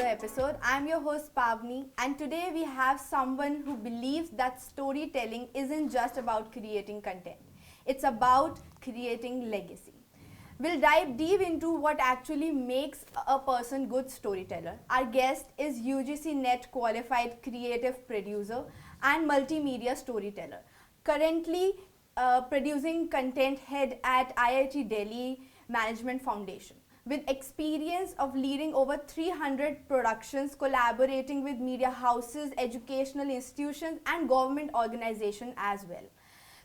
episode. I'm your host Paavani, and today we have someone who believes that storytelling isn't just about creating content, it's about creating legacy. We'll dive deep into what actually makes a person good storyteller. Our guest is UGC NET qualified creative producer and multimedia storyteller. Currently producing content head at IIT Delhi Management Foundation. With experience of leading over 300 productions, collaborating with media houses, educational institutions and government organizations as well.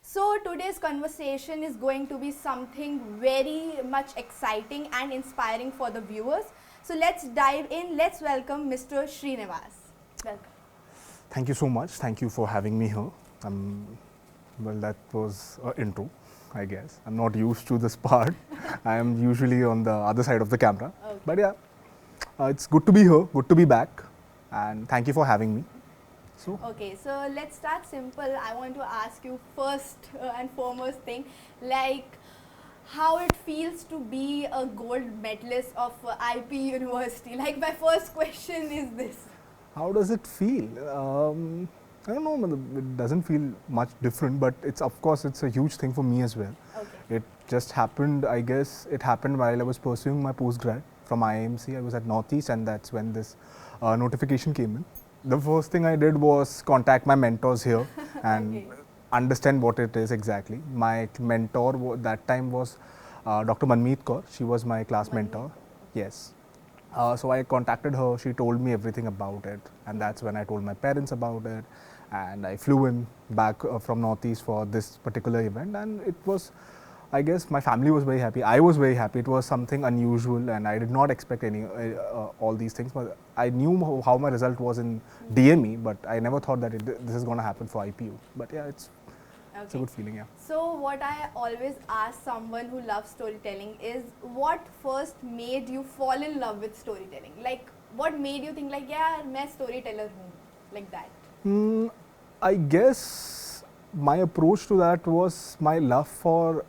So today's conversation is going to be something very much exciting and inspiring for the viewers. So let's dive in. Let's welcome Mr. Sreenivas. Welcome. Thank you so much. Thank you for having me here. Well, that was an intro, I guess. I'm not used to this part. I am usually on the other side of the camera. Okay. But yeah, it's good to be here, good to be back. And thank you for having me. Okay, so let's start simple. I want to ask you first and foremost thing, like how it feels to be a gold medalist of IP University. Like my first question is this. How does it feel? I don't know, it doesn't feel much different, but it's of course it's a huge thing for me as well. Okay. It just happened, I guess it happened while I was pursuing my postgrad from IIMC. I was at Northeast and that's when this notification came in. The first thing I did was contact my mentors here and Okay. understand what it is exactly. My mentor that time was Dr. Manmeet Kaur. She was my class mentor. Yes. So I contacted her. She told me everything about it, and that's when I told my parents about it. And I flew in back from Northeast for this particular event, and it was, I guess, my family was very happy. I was very happy. It was something unusual, and I did not expect any all these things. But I knew how my result was in DME, but I never thought that this is going to happen for IPU. But yeah, it's a good feeling. Yeah. So what I always ask someone who loves storytelling is, what first made you fall in love with storytelling? Like, what made you think like, yeah, मैं storyteller हूँ, like that? I guess my approach to that was my love for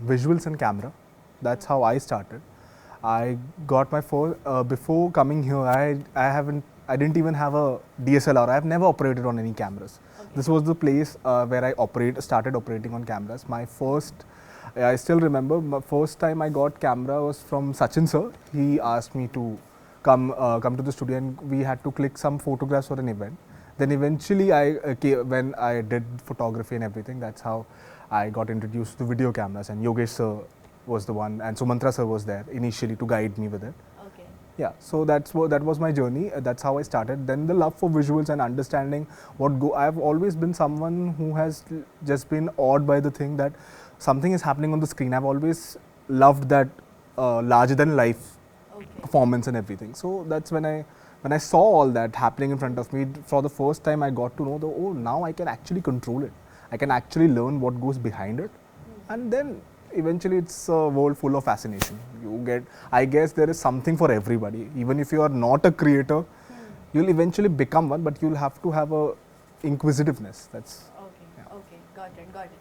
visuals and camera. That's how I started. I got my first, before coming here, I didn't even have a DSLR. I have never operated on any cameras. Okay. This was the place where I started operating on cameras. My first, I still remember, my first time I got camera was from Sachin sir. He asked me to come to the studio and we had to click some photographs for an event. Then eventually, when I did photography and everything, that's how I got introduced to video cameras. And Yogesh sir was the one, and Sumantra sir was there initially to guide me with it. Okay. Yeah, so that was my journey. That's how I started. Then the love for visuals and understanding I've always been someone who has just been awed by the thing that something is happening on the screen. I've always loved that larger than life performance and everything. So that's when I saw all that happening in front of me, for the first time I got to know now I can actually control it. I can actually learn what goes behind it. And then eventually it's a world full of fascination. I guess there is something for everybody. Even if you are not a creator, you'll eventually become one, but you'll have to have a inquisitiveness. That's Okay, got it.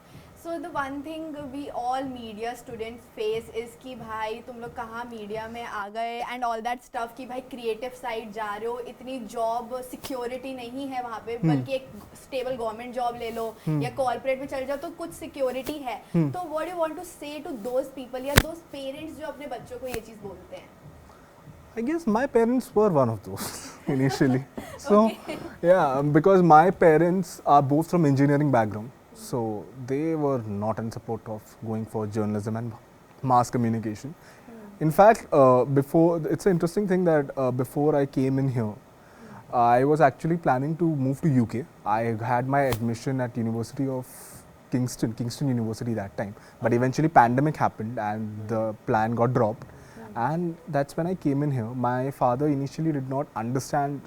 So the one thing we all media students face is कि भाई तुम लोग कहाँ media में आ गए and all that stuff कि भाई creative side जा रहे हो, इतनी job security नहीं है वहाँ पे, बल्कि एक stable government job ले लो या corporate में चल जाओ तो कुछ security है. तो what do you want to say to those people या those parents जो अपने बच्चों को ये चीज़ बोलते हैं? I guess my parents were one of those initially. So yeah, because my parents are both from engineering background. So they were not in support of going for journalism and mass communication. In fact, it's an interesting thing that before I came in here, I was actually planning to move to UK. I had my admission at University of Kingston University that time. But eventually pandemic happened and the plan got dropped. And that's when I came in here. My father initially did not understand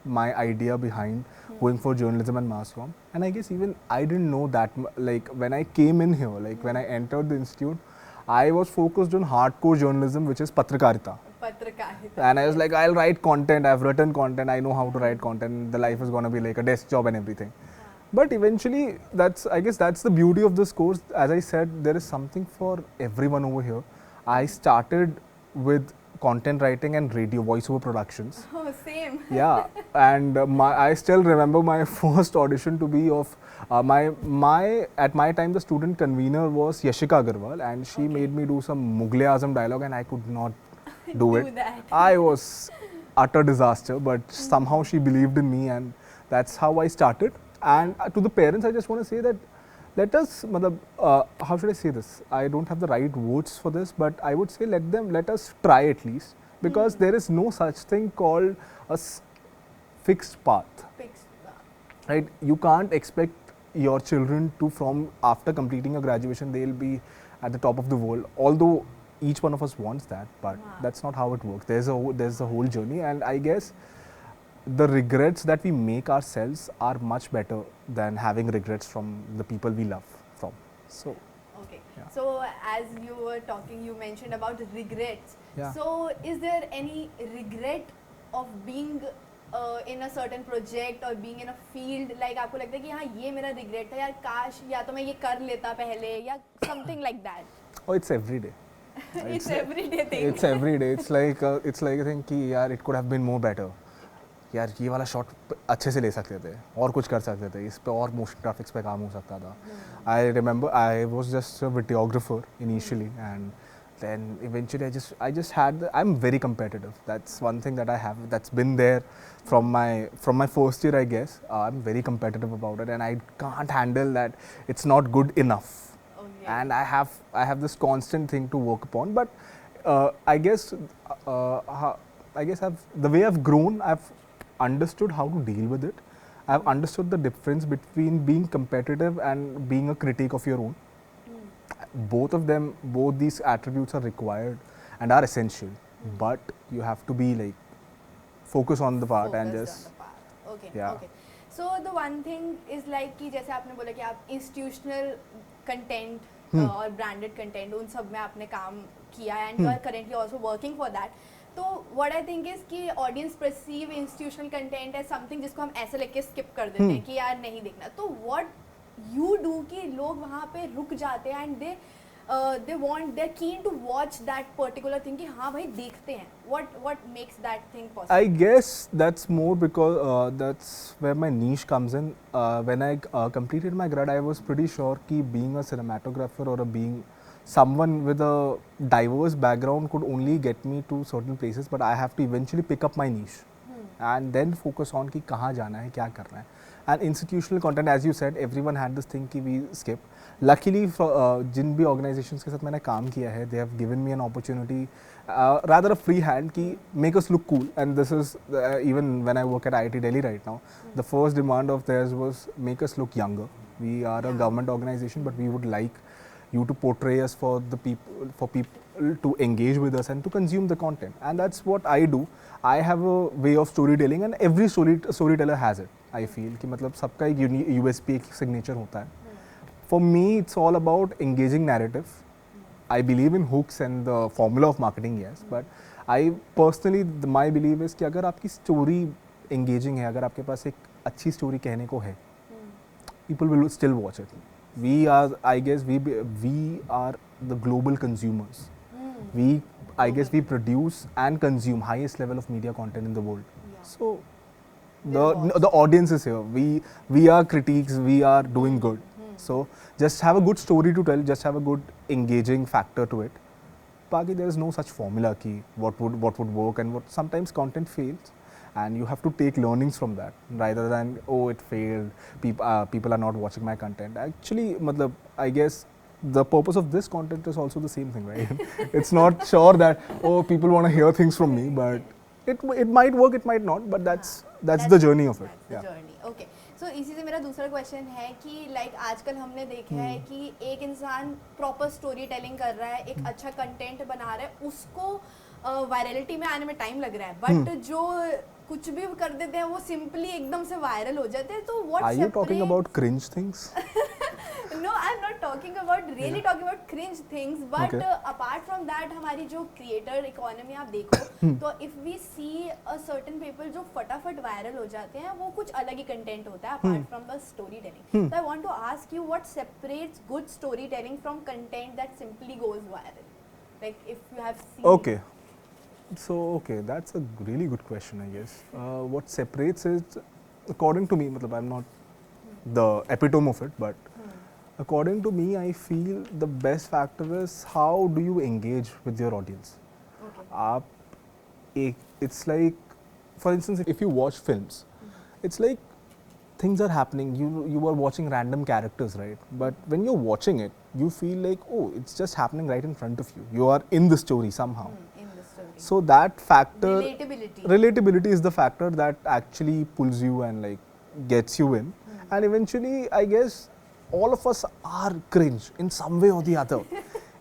my idea behind going for journalism and mass comm, and I guess even I didn't know that. Like when I came in here, like when I entered the institute, I was focused on hardcore journalism, which is patrakarita. And I was like, I'll write content. I've written content. I know how to write content. The life is gonna be like a desk job and everything. But eventually, I guess that's the beauty of this course. As I said, there is something for everyone over here. I started with content writing and radio voiceover productions. Oh, same. Yeah, and I still remember my first audition to be of at my time the student convener was Yashika Agarwal, and she made me do some Mughal Azam dialogue, and I could not do it. That. I was utter disaster, but somehow she believed in me, and that's how I started. And to the parents, I just want to say that let us, how should I say this? I don't have the right words for this, but I would say let us try at least, because there is no such thing called a fixed path. Fixed. Right? You can't expect your children to, from after completing a graduation, they'll be at the top of the world. Although each one of us wants that, but that's not how it works. There's a whole journey, and I guess the regrets that we make ourselves are much better than having regrets from the people we love from. So. Okay. Yeah. So as you were talking, you mentioned about regrets. Yeah. So is there any regret of being in a certain project or being in a field, like आपको लगता है कि हाँ ये मेरा regret था यार, काश या तो मैं ये कर लेता पहले, या something like that? Oh, it's every day. It's everyday thing. It's every day. It's like a thing कि यार it could have been more better. यार ये वाला शॉट अच्छे से ले सकते थे और कुछ कर सकते थे, इस पे और मोशन ग्राफिक्स पे काम हो सकता था. I remember I was just a videographer initially, and then eventually I just had I'm very competitive. That's one thing that I have that's been there from my first year, I guess. I'm very competitive about it, and I can't handle that it's not good enough. Okay. And I have this constant thing to work upon, but I guess the way I've grown, I've understood how to deal with it. I've understood the difference between being competitive and being a critic of your own. Both these attributes are required and are essential, but you have to be like focus on the part and just okay. Yeah. Okay. So the one thing is like कि जैसे आपने बोला कि आप institutional content और branded content उन सब में आपने काम किया है, and you are currently also working for that. तो what I think is कि audience perceive institutional content as something जिसको हम ऐसे लेके skip कर देते हैं कि यार नहीं देखना. तो what you do कि लोग वहाँ पे रुक जाते हैं and they're keen to watch that particular thing कि हाँ भाई देखते हैं. What makes that thing possible? I guess that's more because that's where my niche comes in. When I completed my grad, I was pretty sure कि being a cinematographer or being someone with a diverse background could only get me to certain places, but I have to eventually pick up my niche and then focus on कि कहाँ जाना है, क्या करना है. And institutional content, as you said, everyone had this thing कि we skip. Luckily, जिन भी organizations के साथ मैंने काम किया है, they have given me an opportunity, rather a free hand कि make us look cool. And this is even when I work at IIT Delhi right now, the first demand of theirs was make us look younger. We are a government organization, but we would like you to portray us for people to engage with us and to consume the content. And that's what I do. I have a way of storytelling, and every storyteller has it. I feel कि मतलब सबका एक USP एक signature होता है. For me, it's all about engaging narrative. I believe in hooks and the formula of marketing, yes. But I personally, my belief is कि अगर आपकी story engaging है, अगर आपके पास एक अच्छी story कहने को है, people will still watch it. We are, I guess, we are the global consumers. I guess we produce and consume highest level of media content in the world. Yeah. So the audience is here. We are critiques. We are doing good. So just have a good story to tell. Just have a good engaging factor to it. Baaki, there is no such formula ki what would work, and what sometimes content fails, and you have to take learnings from that rather than it failed. People are not watching my content. Actually, I guess the purpose of this content is also the same thing, right? It's not sure that people want to hear things from me, but it might work, it might not, but that's the journey of it. That's the journey. Okay. So इसी से मेरा दूसरा question है कि like आजकल हमने देखा है कि एक इंसान प्रॉपर स्टोरी टेलिंग कर रहा है, एक अच्छा कंटेंट बना रहा है, उसको वायरलिटी में आने में टाइम लग रहा है, बट जो कुछ भी कर देते हैं वो सिंपली एकदम से वायरल हो जाते हैं. तो what Are you talking about cringe things? No, I'm not talking about talking about cringe things, but apart from that, हमारी जो creator economy आप देखो, तो if we see a certain people जो फटाफट viral हो जाते हैं, वो कुछ अलग ही content होता है apart from the storytelling. So I want to ask you, what separates good storytelling from content that simply goes viral? Like if you have seen. Okay. So okay, that's a really good question, I guess. What separates it, according to me, matlab I'm not the epitome of it, but according to me, I feel the best factor is how do you engage with your audience. Okay. आप it's like, for instance, if you watch films, it's like things are happening. You are watching random characters, right? But when you're watching it, you feel like, oh, it's just happening right in front of you. You are in the story somehow. In the story. So that factor, Relatability is the factor that actually pulls you and like gets you in. And eventually, I guess all of us are cringe in some way or the other.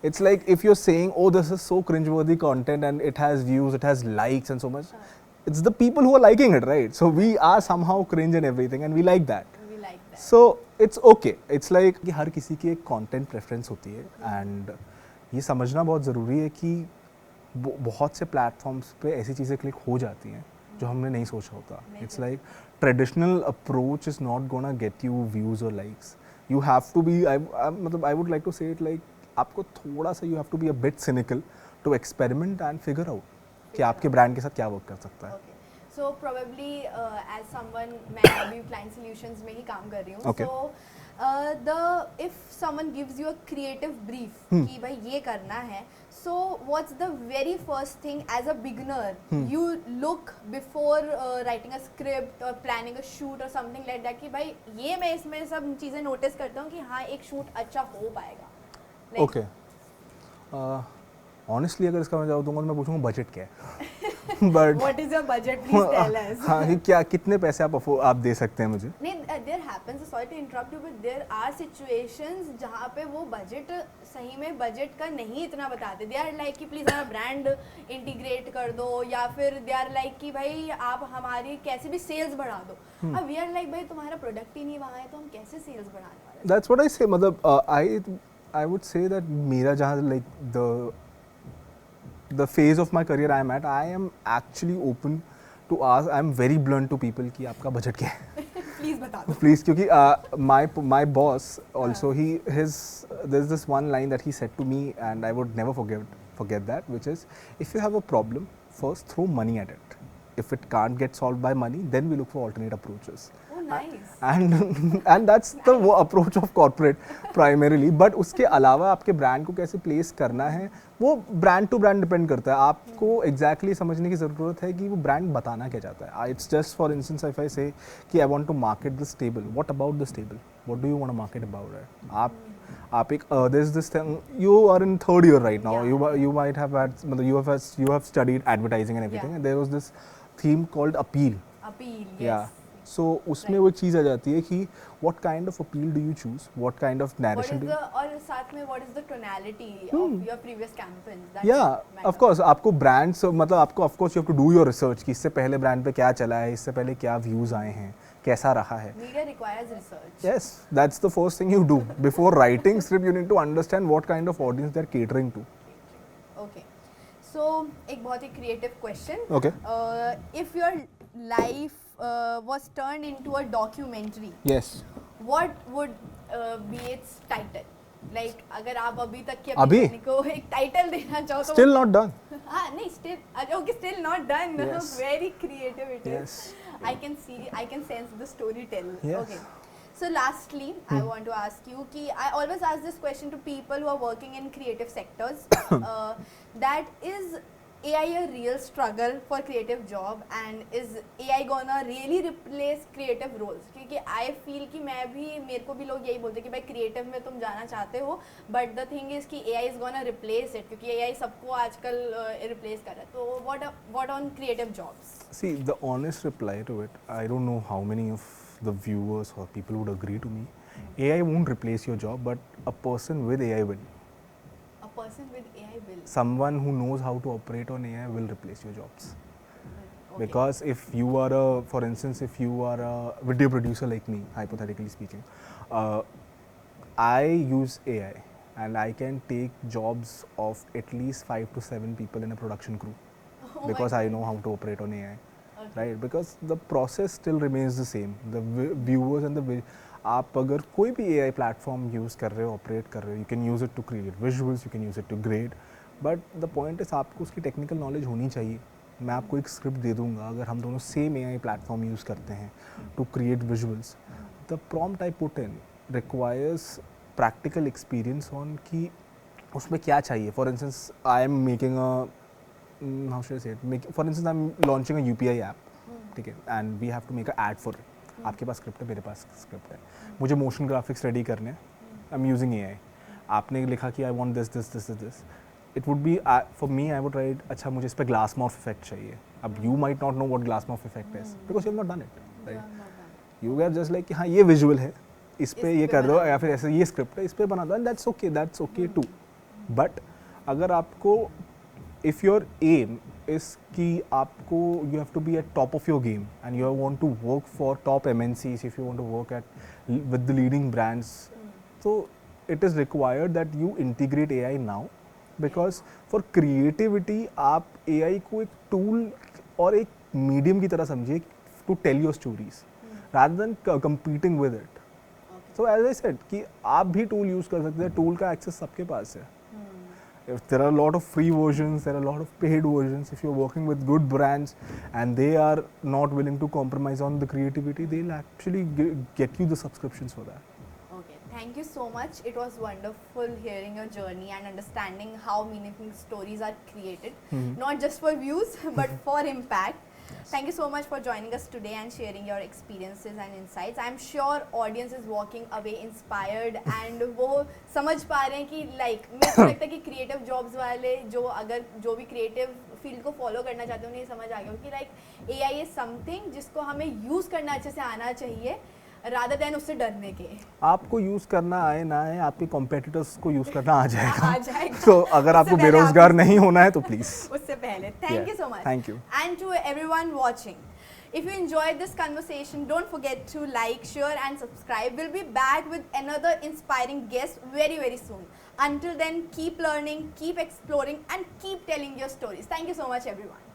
It's like if you're saying, oh, this is so cringeworthy content and it has views, it has likes and so much. It's the people who are liking it, right? So we are somehow cringe and everything, and we like that. We like that. So it's okay. It's like कि हर किसी की एक content preference होती है, and ये समझना बहुत ज़रूरी है कि बहुत से platforms पे ऐसी चीज़ें click हो जाती हैं जो हमने नहीं सोचा होता. It's like traditional approach is not gonna get you views or likes. You have to be, I would like to say it like आपको थोड़ा सा you have to be a bit cynical to experiment and figure out कि आपके brand के साथ क्या work कर सकता है. So probably as someone, मैं अभी client solutions में ही काम कर रही हूँ. Okay. So if someone gives you a creative brief कि भाई ये करना है, so what's the very first thing as a beginner you look before writing a script or planning a shoot or something like that कि भाई ये मैं इसमें सब चीज़ें notice करता हूँ कि हाँ एक shoot अच्छा हो पाएगा. Like, Okay. Honestly, अगर इसका मैं जवाब दूंगा तो मैं पूछूंगा बजट क्या है. But what is your budget? Please tell us. हाँ कि क्या कितने पैसे आप दे सकते हैं मुझे. नहीं, there happens, sorry to interrupt you, but there are situations जहाँ पे वो बजट सही में बजट का नहीं इतना बताते. They are like कि प्लीज हमारा ब्रांड इंटीग्रेट कर दो, या फिर they are like कि भाई आप हमारी कैसे भी सेल्स बढ़ा दो. अब we are like भाई तुम्हारा प्रोडक्ट ही नहीं वहाँ है तो हम कैसे सेल्स बढ़ाने वाले. That's what I say. मतलब I would say that मेरा जहाँ like the phase of my career I am at, I am actually open to ask. I am very blunt to people कि आपका बजट क्या है. Please बता दो. Please, क्योंकि my boss also there's this one line that he said to me and I would never forget that, which is, if you have a problem, first throw money at it. If it can't get solved by money, then we look for alternate approaches. Oh, nice. And that's the approach of corporate primarily. But उसके अलावा आपके brand को कैसे place करना है वो brand to brand depend करता है. आपको एग्जैक्टली समझने की ज़रूरत है कि वो ब्रांड बताना क्या चाहता है. It's just for instance if I say कि I want to market this table, what about this table, what do you want to market about it. आप एक there's this thing, you are in third year right now. You might have had, you have studied advertising and everything, and there was this theme called appeal. Yes. Yeah. So उसमें वो चीज़ आ जाती है कि what kind of appeal do you choose, what kind of narration do you... और साथ में what is the tonality of your previous campaigns? Yeah, of course. आपको brands, मतलब आपको of course you have to do your research कि इससे पहले brand पे क्या चला है, इससे पहले क्या views आए हैं, कैसा रहा है. Media requires research. Yes, that's the first thing you do. Before writing script, you need to understand what kind of audience they're catering to. Okay. So एक बहुत ही creative question. Okay. If your life was turned into a documentary, Yes. what would be its title? Like अगर आप अभी तक के अभी? को एक title देना चाहो तो Still not done. हाँ नहीं still not done. Yes. Very creative it is. Yes. I can sense the storytelling. Yes. Okay. So lastly, I want to ask you कि I always ask this question to people who are working in creative sectors. That is AI a real struggle for creative job, and is AI gonna really replace creative roles? क्योंकि I feel कि मेरे को भी लोग यही बोलते हैं कि भाई creative में तुम जाना चाहते हो, but the thing is कि AI is gonna replace it, क्योंकि AI सबको आजकल replace कर रहा है. तो what on creative jobs? See, the honest reply to it, I don't know how many of the viewers or people would agree to me. AI won't replace your job, but a person with AI will. A person with AI will. Someone who knows how to operate on AI will replace your jobs. Okay. Because if you are for instance, if you are a video producer like me, hypothetically speaking, I use AI and I can take jobs of at least 5 to 7 people in a production crew. Oh Because I know how to operate on AI. Right? Because the process still remains the same. The viewers and the आप अगर कोई भी AI platform use कर रहे हो, operate कर रहे हो, you can use it to create visuals, you can use it to grade, but the point is आपको उसकी टेक्निकल नॉलेज होनी चाहिए. मैं आपको एक स्क्रिप्ट दे दूंगा, अगर हम दोनों सेम AI प्लेटफॉर्म यूज़ करते हैं to create visuals, the prompt I put in requires practical experience on कि उसमें क्या चाहिए. For instance I am making how should I say it, for instance I am launching a UPI app, ठीक है, and we have to make a ad for it. आपके पास script है, मेरे पास स्क्रिप्ट है, मुझे मोशन ग्राफिक्स रेडी करने हैं, आई एम यूजिंग AI. आपने लिखा कि I want this this this this, it would be for me, I would write अच्छा मुझे इस पर ग्लास मॉर्फ इफेक्ट चाहिए. अब you might not know what glass morph effect is because you have not done it, right. You are just like कि हाँ ये visual है, इस पे ये कर दो, या फिर ऐसे ये स्क्रिप्ट है, इस पे बना दो, and that's okay too. But अगर आपको इफ़ योर एम इज कि आपको you have to be at top of your game and you want to work for top MNCs, if you want to work at with the leading brands, so it is required that you integrate AI now, because for creativity आप AI को एक tool और एक medium की तरह समझिए to tell your stories rather than competing with it. So as I said कि आप भी tool use कर सकते हैं, tool का access सबके पास है. If there are a lot of free versions, there are a lot of paid versions. If you're working with good brands and they are not willing to compromise on the creativity, they'll actually get you the subscriptions for that. Thank you so much. It was wonderful hearing your journey and understanding how meaningful stories are created, not just for views but for impact. Thank you so much for joining us today and sharing your experiences and insights. I am sure audience is walking away inspired and वो समझ पा रहे हैं कि like मेरे को लगता है कि creative jobs वाले जो भी creative field को follow करना चाहते हैं उन्हें समझ आ गया कि like AI is something जिसको हमें use करना अच्छे से आना चाहिए rather than उससे डरने के. आपको यूज करना आए ना आए, आपके कॉम्पिटिटर्स को यूज करना आ जाएगा. आ जाएगा. So, अगर आपको बेरोजगार नहीं होना है तो प्लीज उससे पहले. Thank you so much. Thank you. And to everyone watching, if you enjoyed this conversation, don't forget to like, share and subscribe. We'll be back with another inspiring guest very very soon. Until then, keep learning, keep exploring and keep telling your stories. Thank you so much everyone.